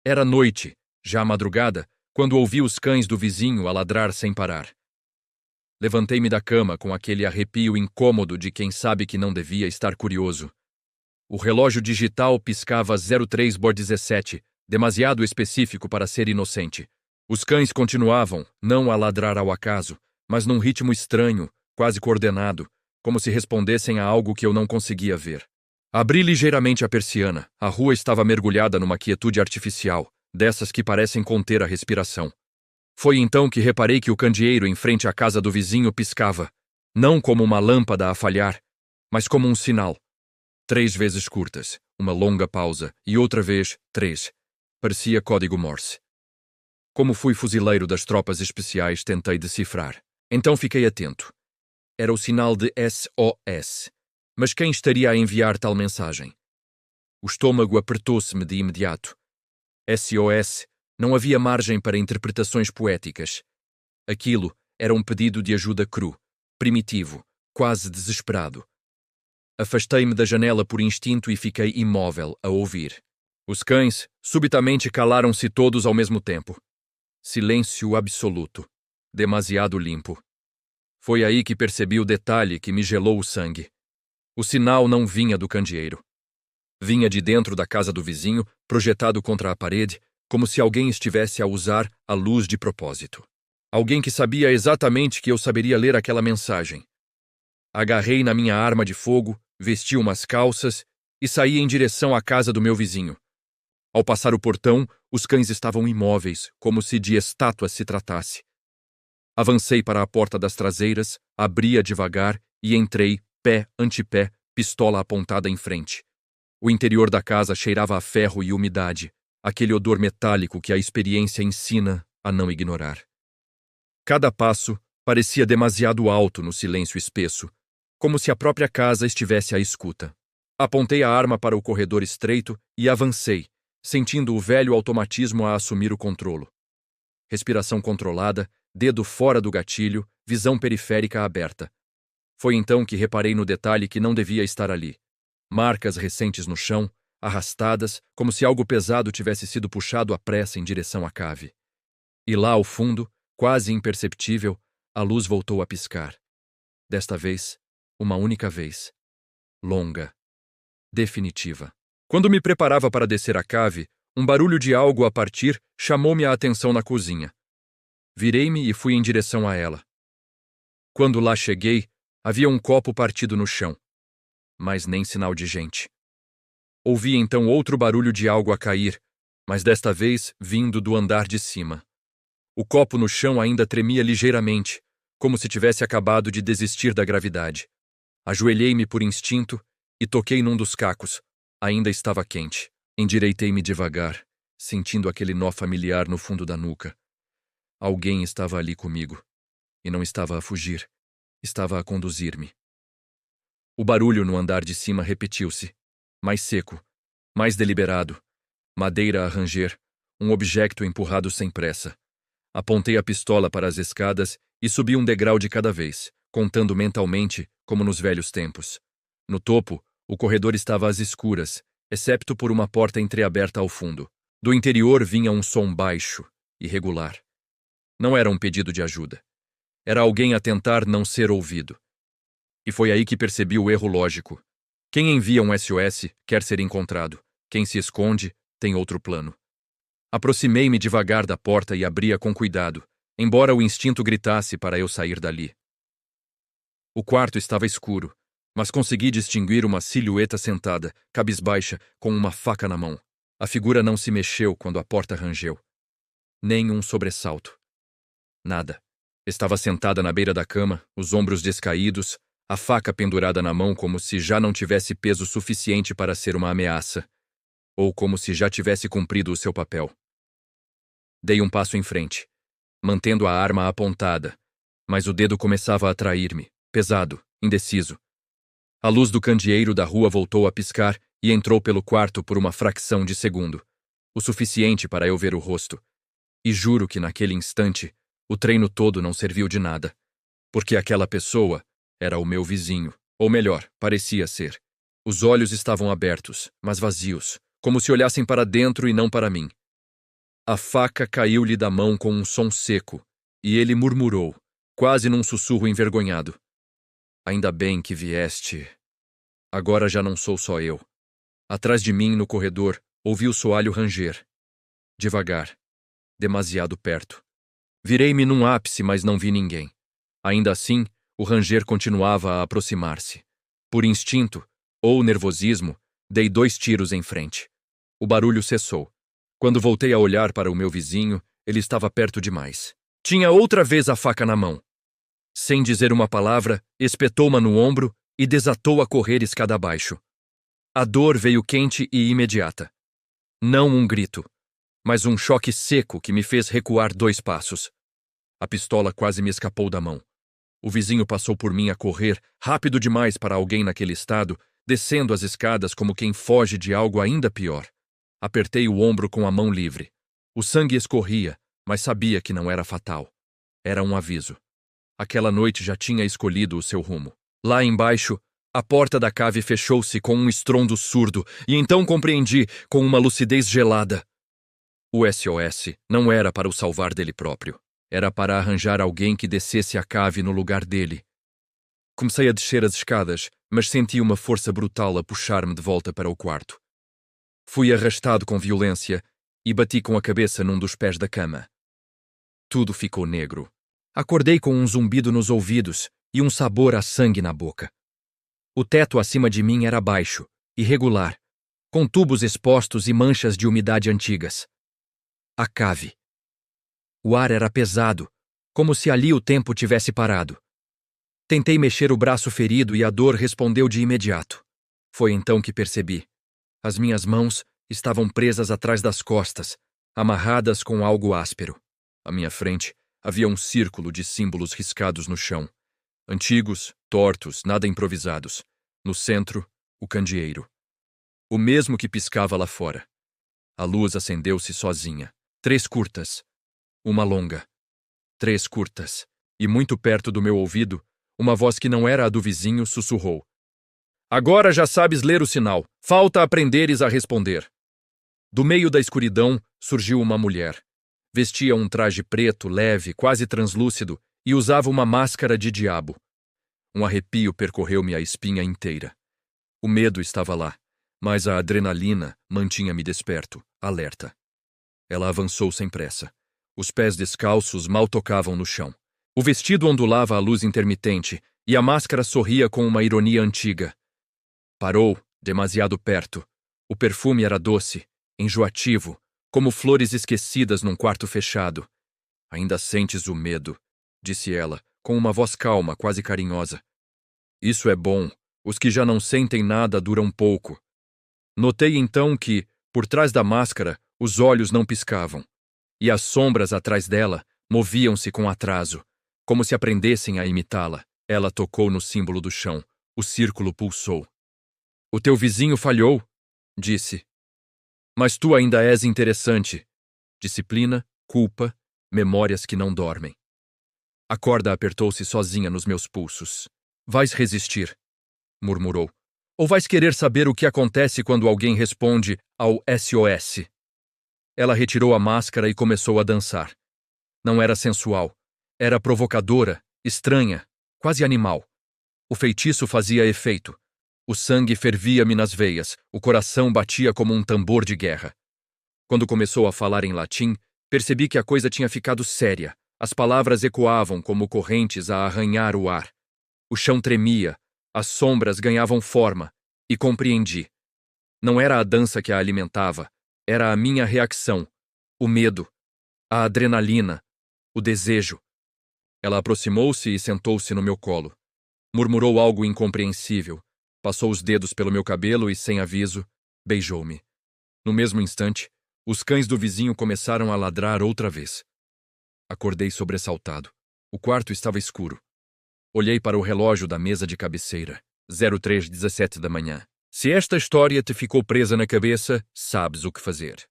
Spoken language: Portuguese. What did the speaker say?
Era noite, já madrugada, quando ouvi os cães do vizinho a ladrar sem parar. Levantei-me da cama com aquele arrepio incômodo de quem sabe que não devia estar curioso. O relógio digital piscava 03:17, demasiado específico para ser inocente. Os cães continuavam, não a ladrar ao acaso, mas num ritmo estranho, quase coordenado, como se respondessem a algo que eu não conseguia ver. Abri ligeiramente a persiana. A rua estava mergulhada numa quietude artificial, dessas que parecem conter a respiração. Foi então que reparei que o candeeiro em frente à casa do vizinho piscava, não como uma lâmpada a falhar, mas como um sinal. 3 vezes curtas, uma longa pausa, e outra vez 3. Parecia código Morse. Como fui fuzileiro das tropas especiais, tentei decifrar. Então fiquei atento. Era o sinal de SOS. Mas quem estaria a enviar tal mensagem? O estômago apertou-se-me de imediato. SOS, não havia margem para interpretações poéticas. Aquilo era um pedido de ajuda cru, primitivo, quase desesperado. Afastei-me da janela por instinto e fiquei imóvel, a ouvir. Os cães subitamente calaram-se todos ao mesmo tempo. Silêncio absoluto. Demasiado limpo. Foi aí que percebi o detalhe que me gelou o sangue. O sinal não vinha do candeeiro. Vinha de dentro da casa do vizinho, projetado contra a parede, como se alguém estivesse a usar a luz de propósito. Alguém que sabia exatamente que eu saberia ler aquela mensagem. Agarrei na minha arma de fogo, vesti umas calças e saí em direção à casa do meu vizinho. Ao passar o portão, os cães estavam imóveis, como se de estátuas se tratasse. Avancei para a porta das traseiras, abri-a devagar e entrei, pé ante pé, pistola apontada em frente. O interior da casa cheirava a ferro e umidade, aquele odor metálico que a experiência ensina a não ignorar. Cada passo parecia demasiado alto no silêncio espesso, como se a própria casa estivesse à escuta. Apontei a arma para o corredor estreito e avancei, sentindo o velho automatismo a assumir o controlo. Respiração controlada, dedo fora do gatilho, visão periférica aberta. Foi então que reparei no detalhe que não devia estar ali. Marcas recentes no chão, arrastadas, como se algo pesado tivesse sido puxado à pressa em direção à cave. E lá ao fundo, quase imperceptível, a luz voltou a piscar. Desta vez, uma única vez. Longa. Definitiva. Quando me preparava para descer a cave, um barulho de algo a partir chamou-me a atenção na cozinha. Virei-me e fui em direção a ela. Quando lá cheguei, havia um copo partido no chão. Mas nem sinal de gente. Ouvi então outro barulho de algo a cair, mas desta vez vindo do andar de cima. O copo no chão ainda tremia ligeiramente, como se tivesse acabado de desistir da gravidade. Ajoelhei-me por instinto e toquei num dos cacos. Ainda estava quente. Endireitei-me devagar, sentindo aquele nó familiar no fundo da nuca. Alguém estava ali comigo. E não estava a fugir. Estava a conduzir-me. O barulho no andar de cima repetiu-se. Mais seco, mais deliberado. Madeira a ranger, um objeto empurrado sem pressa. Apontei a pistola para as escadas e subi um degrau de cada vez, contando mentalmente, como nos velhos tempos. No topo, o corredor estava às escuras, excepto por uma porta entreaberta ao fundo. Do interior vinha um som baixo, irregular. Não era um pedido de ajuda. Era alguém a tentar não ser ouvido. E foi aí que percebi o erro lógico. Quem envia um SOS quer ser encontrado. Quem se esconde tem outro plano. Aproximei-me devagar da porta e abri-a com cuidado, embora o instinto gritasse para eu sair dali. O quarto estava escuro, mas consegui distinguir uma silhueta sentada, cabisbaixa, com uma faca na mão. A figura não se mexeu quando a porta rangeu. Nem um sobressalto. Nada. Estava sentada na beira da cama, os ombros descaídos, a faca pendurada na mão como se já não tivesse peso suficiente para ser uma ameaça, ou como se já tivesse cumprido o seu papel. Dei um passo em frente, mantendo a arma apontada, mas o dedo começava a trair-me, pesado, indeciso. A luz do candeeiro da rua voltou a piscar e entrou pelo quarto por uma fração de segundo, o suficiente para eu ver o rosto. E juro que naquele instante, o treino todo não serviu de nada, porque aquela pessoa era o meu vizinho, ou melhor, parecia ser. Os olhos estavam abertos, mas vazios, como se olhassem para dentro e não para mim. A faca caiu-lhe da mão com um som seco, e ele murmurou, quase num sussurro envergonhado. Ainda bem que vieste. Agora já não sou só eu. Atrás de mim, no corredor, ouvi o soalho ranger. Devagar. Demasiado perto. Virei-me num ápice, mas não vi ninguém. Ainda assim, o ranger continuava a aproximar-se. Por instinto, ou nervosismo, dei 2 tiros em frente. O barulho cessou. Quando voltei a olhar para o meu vizinho, ele estava perto demais. Tinha outra vez a faca na mão. Sem dizer uma palavra, espetou-ma no ombro e desatou a correr escada abaixo. A dor veio quente e imediata. Não um grito, mas um choque seco que me fez recuar 2 passos. A pistola quase me escapou da mão. O vizinho passou por mim a correr, rápido demais para alguém naquele estado, descendo as escadas como quem foge de algo ainda pior. Apertei o ombro com a mão livre. O sangue escorria, mas sabia que não era fatal. Era um aviso. Aquela noite já tinha escolhido o seu rumo. Lá embaixo, a porta da cave fechou-se com um estrondo surdo, e então compreendi, com uma lucidez gelada. O SOS não era para o salvar dele próprio. Era para arranjar alguém que descesse a cave no lugar dele. Comecei a descer as escadas, mas senti uma força brutal a puxar-me de volta para o quarto. Fui arrastado com violência e bati com a cabeça num dos pés da cama. Tudo ficou negro. Acordei com um zumbido nos ouvidos e um sabor a sangue na boca. O teto acima de mim era baixo, irregular, com tubos expostos e manchas de umidade antigas. A cave. O ar era pesado, como se ali o tempo tivesse parado. Tentei mexer o braço ferido e a dor respondeu de imediato. Foi então que percebi. As minhas mãos estavam presas atrás das costas, amarradas com algo áspero. À minha frente havia um círculo de símbolos riscados no chão. Antigos, tortos, nada improvisados. No centro, o candeeiro. O mesmo que piscava lá fora. A luz acendeu-se sozinha. 3 curtas. Uma longa. 3 curtas. E muito perto do meu ouvido, uma voz que não era a do vizinho sussurrou. Agora já sabes ler o sinal. Falta aprenderes a responder. Do meio da escuridão surgiu uma mulher. Vestia um traje preto, leve, quase translúcido, e usava uma máscara de diabo. Um arrepio percorreu-me a espinha inteira. O medo estava lá, mas a adrenalina mantinha-me desperto, alerta. Ela avançou sem pressa. Os pés descalços mal tocavam no chão. O vestido ondulava à luz intermitente, e a máscara sorria com uma ironia antiga. Parou, demasiado perto. O perfume era doce, enjoativo, como flores esquecidas num quarto fechado. Ainda sentes o medo, disse ela, com uma voz calma, quase carinhosa. Isso é bom. Os que já não sentem nada duram pouco. Notei então que, por trás da máscara, os olhos não piscavam. E as sombras atrás dela moviam-se com atraso, como se aprendessem a imitá-la. Ela tocou no símbolo do chão. O círculo pulsou. O teu vizinho falhou, disse. Mas tu ainda és interessante. Disciplina, culpa, memórias que não dormem. A corda apertou-se sozinha nos meus pulsos. Vais resistir, murmurou. Ou vais querer saber o que acontece quando alguém responde ao SOS? Ela retirou a máscara e começou a dançar. Não era sensual. Era provocadora, estranha, quase animal. O feitiço fazia efeito. O sangue fervia-me nas veias, o coração batia como um tambor de guerra. Quando começou a falar em latim, percebi que a coisa tinha ficado séria. As palavras ecoavam como correntes a arranhar o ar. O chão tremia, as sombras ganhavam forma, e compreendi. Não era a dança que a alimentava, era a minha reação, o medo, a adrenalina, o desejo. Ela aproximou-se e sentou-se no meu colo. Murmurou algo incompreensível, passou os dedos pelo meu cabelo e, sem aviso, beijou-me. No mesmo instante, os cães do vizinho começaram a ladrar outra vez. Acordei sobressaltado. O quarto estava escuro. Olhei para o relógio da mesa de cabeceira. 03:17 da manhã. Se esta história te ficou presa na cabeça, sabes o que fazer.